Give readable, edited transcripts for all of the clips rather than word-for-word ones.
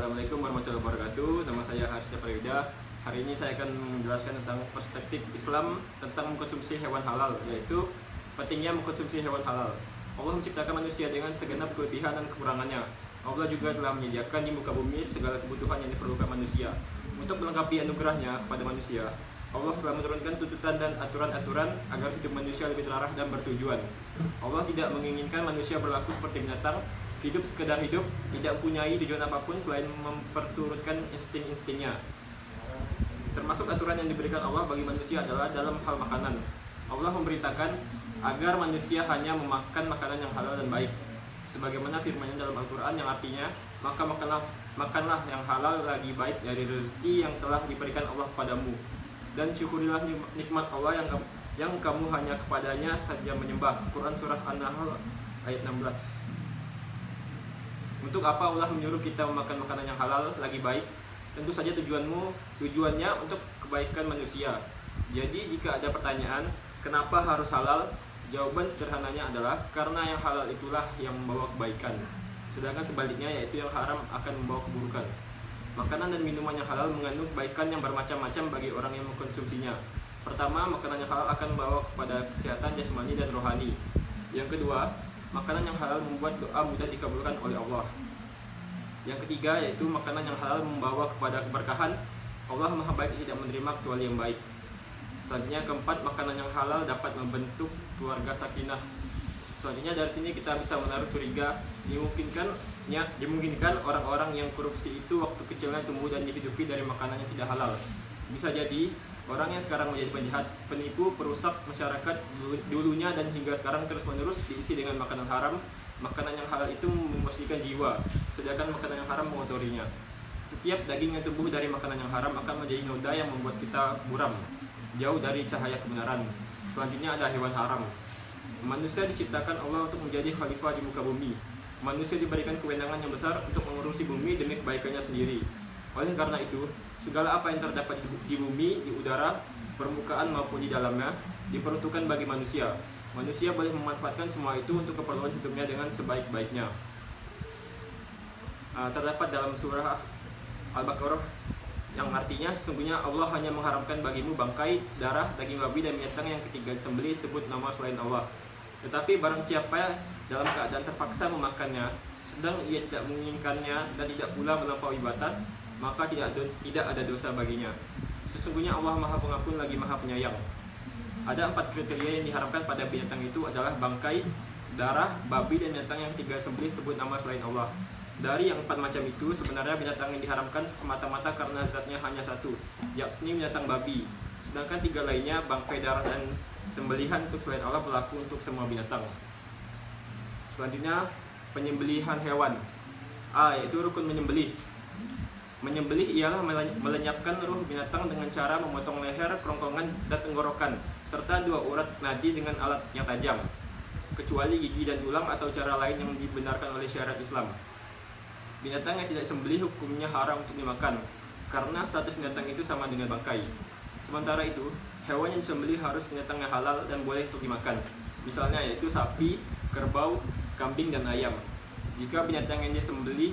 Assalamualaikum warahmatullahi wabarakatuh. Nama saya Harsya Prayuda. Hari ini saya akan menjelaskan tentang perspektif Islam tentang mengkonsumsi hewan halal, yaitu pentingnya mengkonsumsi hewan halal. Allah menciptakan manusia dengan segenap kelebihan dan kekurangannya. Allah juga telah menyediakan di muka bumi segala kebutuhan yang diperlukan manusia. Untuk melengkapi anugerahnya kepada manusia, Allah telah menurunkan tuntutan dan aturan-aturan agar hidup manusia lebih terarah dan bertujuan. Allah tidak menginginkan manusia berlaku seperti binatang, hidup sekedar hidup, tidak mempunyai tujuan apapun selain memperturutkan insting-instingnya. Termasuk aturan yang diberikan Allah bagi manusia adalah dalam hal makanan. Allah memerintahkan agar manusia hanya memakan makanan yang halal dan baik, sebagaimana firman-Nya dalam Al-Quran yang artinya, maka makanlah yang halal lagi baik dari rezeki yang telah diberikan Allah kepadamu, dan syukurilah nikmat Allah yang kamu hanya kepadanya saja menyembah. Quran Surah An-Nahl ayat 16. Untuk apa Allah menyuruh kita memakan makanan yang halal lagi baik? Tentu saja tujuannya untuk kebaikan manusia. Jadi jika ada pertanyaan, kenapa harus halal? Jawaban sederhananya adalah karena yang halal itulah yang membawa kebaikan. Sedangkan sebaliknya, yaitu yang haram akan membawa keburukan. Makanan dan minuman yang halal mengandung kebaikan yang bermacam-macam bagi orang yang mengkonsumsinya. Pertama, makanan yang halal akan membawa kepada kesehatan jasmani dan rohani. Yang kedua, makanan yang halal membuat doa mudah dikabulkan oleh Allah. Yang ketiga, yaitu makanan yang halal membawa kepada keberkahan. Allah Maha Baik, tidak menerima kecuali yang baik. Selanjutnya, keempat, makanan yang halal dapat membentuk keluarga sakinah. Selanjutnya dari sini kita bisa menaruh curiga, dimungkinkan orang-orang yang korupsi itu waktu kecilnya tumbuh dan dihidupi dari makanan yang tidak halal. Bisa jadi orang yang sekarang menjadi penjahat, penipu, perusak masyarakat dulunya dan hingga sekarang terus-menerus diisi dengan makanan haram. Makanan yang halal itu membersihkan jiwa, sedangkan makanan yang haram mengotorinya. Setiap daging yang tumbuh dari makanan yang haram akan menjadi noda yang membuat kita buram, jauh dari cahaya kebenaran. Selanjutnya ada hewan haram. Manusia diciptakan Allah untuk menjadi khalifah di muka bumi. Manusia diberikan kewenangan yang besar untuk mengurusi bumi demi kebaikannya sendiri. Oleh karena itu, segala apa yang terdapat di bumi, di udara, permukaan maupun di dalamnya, diperuntukkan bagi manusia. Manusia boleh memanfaatkan semua itu untuk keperluan hidupnya dengan sebaik-baiknya. Terdapat dalam surah Al-Baqarah yang artinya, sesungguhnya Allah hanya mengharamkan bagimu bangkai, darah, daging babi, dan binatang yang ketiga disembelih disebut nama selain Allah. Tetapi barang siapa dalam keadaan terpaksa memakannya, sedang ia tidak menginginkannya dan tidak pula melampaui batas, maka tidak ada dosa baginya. Sesungguhnya Allah Maha Pengampun lagi Maha Penyayang. Ada 4 kriteria yang diharapkan pada binatang itu adalah bangkai, darah, babi, dan binatang yang ketiga sembelih sebut nama selain Allah. Dari yang 4 macam itu, sebenarnya binatang yang diharamkan semata-mata karena zatnya hanya satu, yakni binatang babi. Sedangkan 3 lainnya, bangkai, darah, dan sembelihan untuk selain Allah berlaku untuk semua binatang. Selanjutnya, penyembelihan hewan. Yaitu rukun menyembelih. Menyembelih ialah melenyapkan ruh binatang dengan cara memotong leher, kerongkongan, dan tenggorokan, serta 2 urat nadi dengan alat yang tajam, kecuali gigi dan tulang atau cara lain yang dibenarkan oleh syariat Islam. Binatang yang tidak sembelih hukumnya haram untuk dimakan, karena status binatang itu sama dengan bangkai. Sementara itu, hewan yang disembelih harus binatang yang halal dan boleh untuk dimakan. Misalnya yaitu sapi, kerbau, kambing, dan ayam. Jika binatang yang disembelih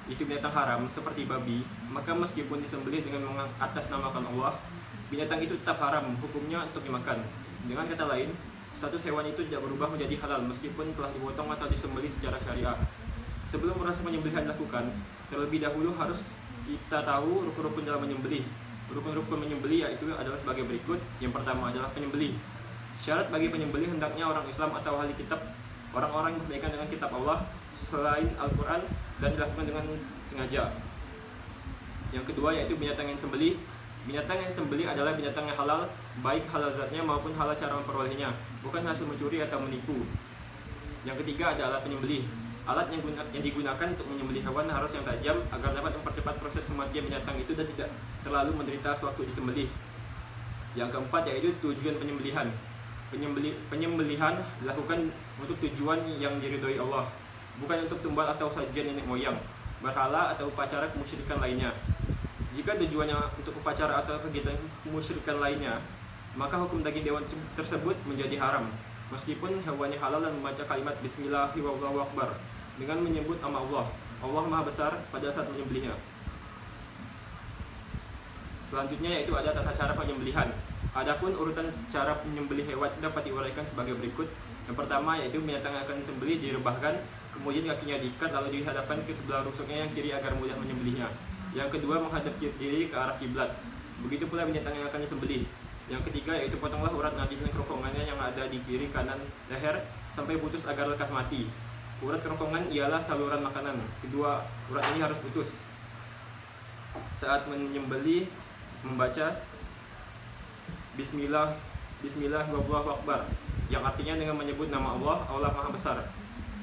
itu binatang haram seperti babi, maka meskipun disembelih dengan mengatasnamakan Allah, binatang itu tetap haram hukumnya untuk dimakan. Dengan kata lain, status hewan itu tidak berubah menjadi halal meskipun telah dipotong atau disembelih secara syariah. Sebelum proses penyembelihan dilakukan, terlebih dahulu harus kita tahu rukun-rukun dalam menyembelih. Rukun-rukun menyembelih yaitu adalah sebagai berikut. Yang pertama adalah penyembelih. Syarat bagi penyembelih hendaknya orang Islam atau ahli kitab, orang-orang yang berpegang dengan kitab Allah selain Al-Quran, dan dilakukan dengan sengaja. Yang kedua yaitu binatang yang disembelih. Binatang yang disembelih adalah binatang yang halal, baik halal zatnya maupun halal cara memperolehnya, bukan hasil mencuri atau menipu. Yang ketiga adalah alat penyembelih. Alat yang digunakan untuk menyembelih hewan harus yang tajam agar dapat mempercepat proses kematian binatang itu dan tidak terlalu menderita sewaktu disembelih. Yang keempat yaitu tujuan penyembelihan. Penyembelihan dilakukan untuk tujuan yang diridhoi Allah, bukan untuk tumbal atau sajian nenek moyang, berhala, atau upacara kemusyrikan lainnya. Jika tujuannya untuk upacara atau kegiatan kemusyrikan lainnya, maka hukum daging hewan tersebut menjadi haram, meskipun hewannya halal dan membaca kalimat Bismillahirrahmanirrahim dengan menyebut nama Allah. Allah Maha Besar pada saat menyembelihnya. Selanjutnya yaitu ada tata cara penyembelihan. Adapun urutan cara menyembelih hewan dapat diuraikan sebagai berikut. Yang pertama yaitu binatang yang akan disembelih direbahkan, kemudian kakinya diikat lalu dihadapkan ke sebelah rusuknya yang kiri agar mudah menyembelihnya. Yang kedua, menghadap kiri ke arah kiblat. Begitu pula binatang yang akan disembelih. Yang ketiga yaitu potonglah urat nadi dan kerongkongannya yang ada di kiri kanan leher sampai putus agar lekas mati. Urat kerongkongan ialah saluran makanan. Kedua urat ini harus putus. Saat menyembelih membaca Bismillah, Bismillah, Wallahu Akbar, yang artinya dengan menyebut nama Allah, Allah Maha Besar.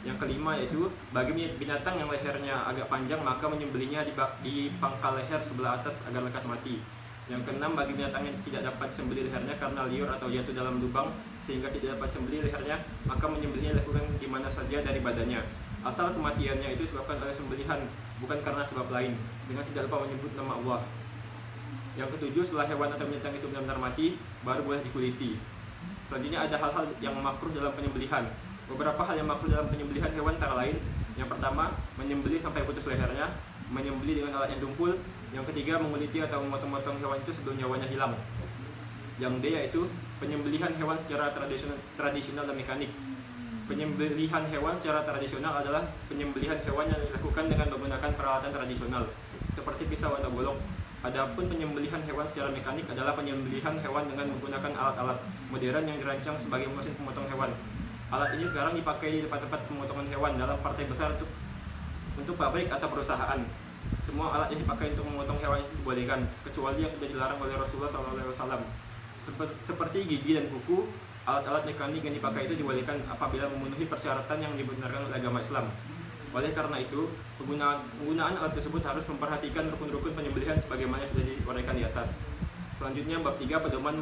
Yang kelima yaitu bagi binatang yang lehernya agak panjang maka menyembelihnya di pangkal leher sebelah atas agar lekas mati. Yang keenam, bagi binatang yang tidak dapat sembelih lehernya karena liur atau jatuh dalam lubang sehingga tidak dapat sembelih lehernya, maka menyembelihnya dilakukan di mana saja dari badannya. Asal kematiannya itu disebabkan oleh sembelihan, bukan karena sebab lain, dengan tidak lupa menyebut nama Allah. Yang ketujuh, setelah hewan atau binatang itu benar-benar mati, baru boleh dikuliti. Selanjutnya ada hal-hal yang makruh dalam penyembelihan. Beberapa hal yang makruh dalam penyembelihan hewan antara lain: yang pertama, menyembelih sampai putus lehernya, menyembelih dengan alat yang tumpul. Yang ketiga, menguliti atau memotong-motong hewan itu sebelum nyawanya hilang. Yang D yaitu penyembelihan hewan secara tradisional dan mekanik. Penyembelihan hewan secara tradisional adalah penyembelihan hewan yang dilakukan dengan menggunakan peralatan tradisional seperti pisau atau golok. Adapun penyembelihan hewan secara mekanik adalah penyembelihan hewan dengan menggunakan alat-alat modern yang dirancang sebagai mesin pemotong hewan. Alat ini sekarang dipakai di tempat-tempat pemotongan hewan dalam partai besar untuk pabrik atau perusahaan. Semua alat yang dipakai untuk memotong hewan itu dibolehkan, kecuali yang sudah dilarang oleh Rasulullah SAW. Seperti gigi dan kuku, alat-alat mekanik yang dipakai itu dibolehkan apabila memenuhi persyaratan yang dibenarkan oleh agama Islam. Oleh karena itu, penggunaan alat tersebut harus memperhatikan rukun-rukun penyembelihan sebagaimana sudah diuraikan di atas. Selanjutnya, bab 3, pedoman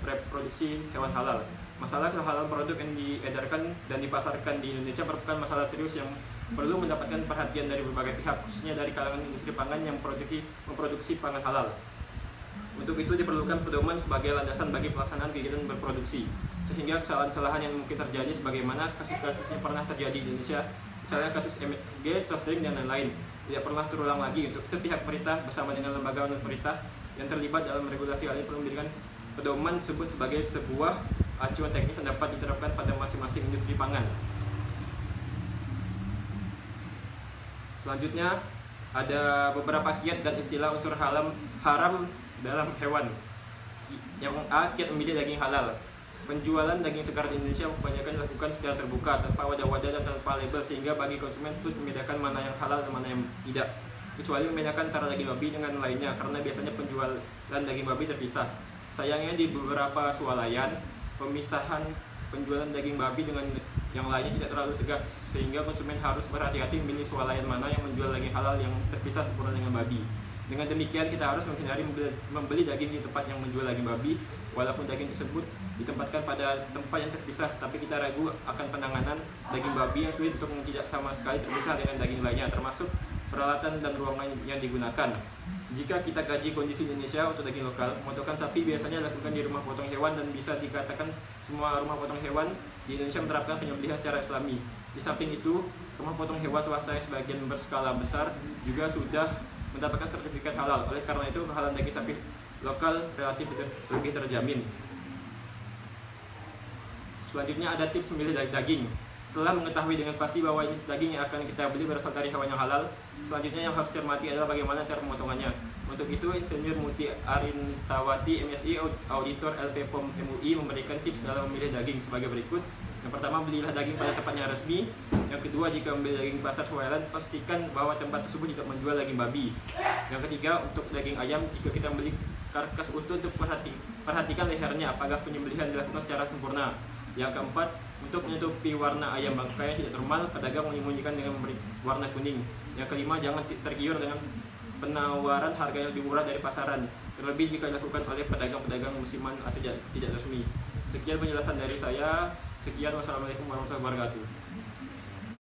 reproduksi hewan halal. Masalah kehalalan produk yang diedarkan dan dipasarkan di Indonesia merupakan masalah serius yang perlu mendapatkan perhatian dari berbagai pihak, khususnya dari kalangan industri pangan yang memproduksi pangan halal. Untuk itu diperlukan pedoman sebagai landasan bagi pelaksanaan kegiatan berproduksi, sehingga kesalahan-kesalahan yang mungkin terjadi sebagaimana kasus-kasus yang pernah terjadi di Indonesia, misalnya kasus MXG, soft drink, dan lain-lain, tidak pernah terulang lagi. Untuk itu pihak pemerintah bersama dengan lembaga non-pemerintah yang terlibat dalam regulasi hal ini perlu mendirikan pedoman tersebut sebagai sebuah acuan teknis yang dapat diterapkan pada masing-masing industri pangan. Selanjutnya ada beberapa kiat dan istilah unsur haram dalam hewan. Yang A, kiat memilih daging halal. Penjualan daging segar di Indonesia kebanyakan dilakukan secara terbuka, tanpa wadah-wadah dan tanpa label, sehingga bagi konsumen sulit membedakan mana yang halal dan mana yang tidak, kecuali membedakan antara daging babi dengan lainnya, karena biasanya penjualan daging babi terpisah. Sayangnya di beberapa swalayan, pemisahan penjualan daging babi dengan yang lainnya tidak terlalu tegas, sehingga konsumen harus berhati-hati memilih swalayan mana yang menjual daging halal yang terpisah sempurna dengan babi. Dengan demikian kita harus menghindari membeli daging di tempat yang menjual daging babi, walaupun daging tersebut ditempatkan pada tempat yang terpisah, tapi kita ragu akan penanganan daging babi yang sulit untuk tidak sama sekali terpisah dengan daging lainnya, termasuk peralatan dan ruangan yang digunakan. Jika kita kaji kondisi Indonesia untuk daging lokal, pemotongan sapi biasanya dilakukan di rumah potong hewan, dan bisa dikatakan semua rumah potong hewan di Indonesia menerapkan penyembelihan secara Islami. Di samping itu, rumah potong hewan swasta yang sebagian berskala besar juga sudah mendapatkan sertifikat halal. Oleh karena itu, kehalalan daging sapi lokal relatif lebih terjamin. Selanjutnya ada tips memilih daging. Setelah mengetahui dengan pasti bahwa jenis daging yang akan kita beli berasal dari hewan yang halal, selanjutnya yang harus cermati adalah bagaimana cara pemotongannya. Untuk itu, Insinyur Muti Arintawati, MSI, Auditor LP POM MUI, memberikan tips dalam memilih daging sebagai berikut. Yang pertama, belilah daging pada tempatnya resmi. Yang kedua, jika membeli daging di pasar swalan, pastikan bahwa tempat tersebut tidak menjual daging babi. Yang ketiga, untuk daging ayam, jika kita membeli karkas utuh, untuk perhatikan lehernya apakah penyembelihan dilakukan secara sempurna. Yang keempat, untuk menutupi warna ayam bangkai yang tidak normal, pedagang menyembunyikan dengan memberi warna kuning. Yang kelima, jangan tergiur dengan penawaran harga yang lebih murah dari pasaran, terlebih jika dilakukan oleh pedagang-pedagang musiman atau tidak resmi. Sekian penjelasan dari saya. Sekian, wassalamualaikum warahmatullahi wabarakatuh.